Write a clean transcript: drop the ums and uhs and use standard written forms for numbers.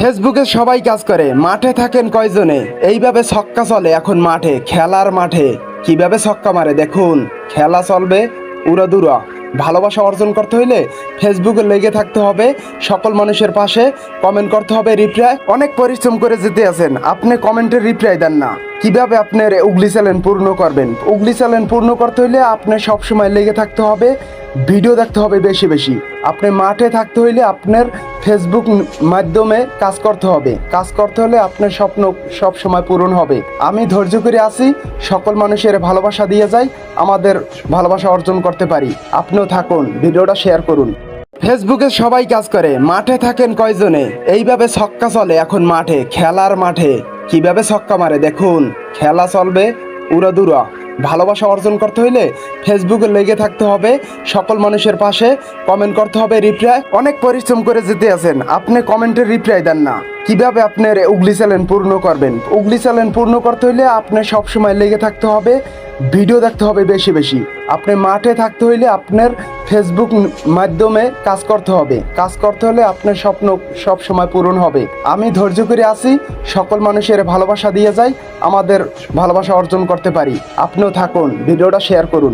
ফেসবুকে সবাই কাজ করে, মাঠে থাকেন কয়জনে? এইভাবে ছক্কা চলে এখন মাঠে, খেলার মাঠে কিভাবে ছক্কা মারে দেখুন। খেলা চলবে উড়াদুরা। ভালোবাসা অর্জন করতে হইলে ফেসবুকে লেগে থাকতে হবে, সকল মানুষের পাশে কমেন্ট করতে হবে, রিপ্লাই। অনেক পরিশ্রম করে যেতে আছেন, আপনি কমেন্টের রিপ্লাই দেন না, কিভাবে আপনার উগলি চ্যালেঞ্জ পূর্ণ করবেন? উগলি চ্যালেঞ্জ পূর্ণ করতে হইলে আপনার সবসময় লেগে থাকতে হবে, ভিডিও দেখতে হবে বেশি বেশি। আপনি মাঠে থাকতে হইলে আপনার ফেসবুক মাধ্যমে কাজ করতে হবে, কাজ করতে হলে আপনার স্বপ্ন সব সময় পূরণ হবে। আমি ধৈর্য করে আছি, সকল মানুষের ভালোবাসা দিয়ে যাই, আমাদের ভালোবাসা অর্জন করতে পারি। আপনিও থাকুন, ভিডিওটা শেয়ার করুন। ফেসবুকে সবাই কাজ করে, মাঠে থাকেন কয়জনে? এইভাবে ছক্কা চলে এখন মাঠে, খেলার মাঠে কিভাবে ছক্কা মারে দেখুন। খেলা চলবে উড়াদুরা। ভালোবাসা অর্জন করতে হইলে ফেসবুকে লেগে থাকতে হবে, সকল মানুষের পাশে কমেন্ট করতে হবে, রিপ্লাই। অনেক পরিশ্রম করে যেতে আছেন, আপনি কমেন্টের রিপ্লাই দেন না, কিভাবে আপনার উগলি চ্যালেঞ্জ পূর্ণ করবেন? উগলি চ্যালেঞ্জ পূর্ণ করতে হইলে আপনার সবসময় লেগে থাকতে হবে, ভিডিও দেখতে হবে বেশি বেশি। আপনি মাঠে থাকতে হইলে আপনার ফেসবুক মাধ্যমে কাজ করতে হবে, কাজ করতে হলে আপনার স্বপ্ন সব সময় পূরণ হবে। আমি ধৈর্য করে আছি, সকল মানুষের ভালোবাসা দিয়ে যাই, আমাদের ভালোবাসা অর্জন করতে পারি। আপনিও থাকুন, ভিডিওটা শেয়ার করুন।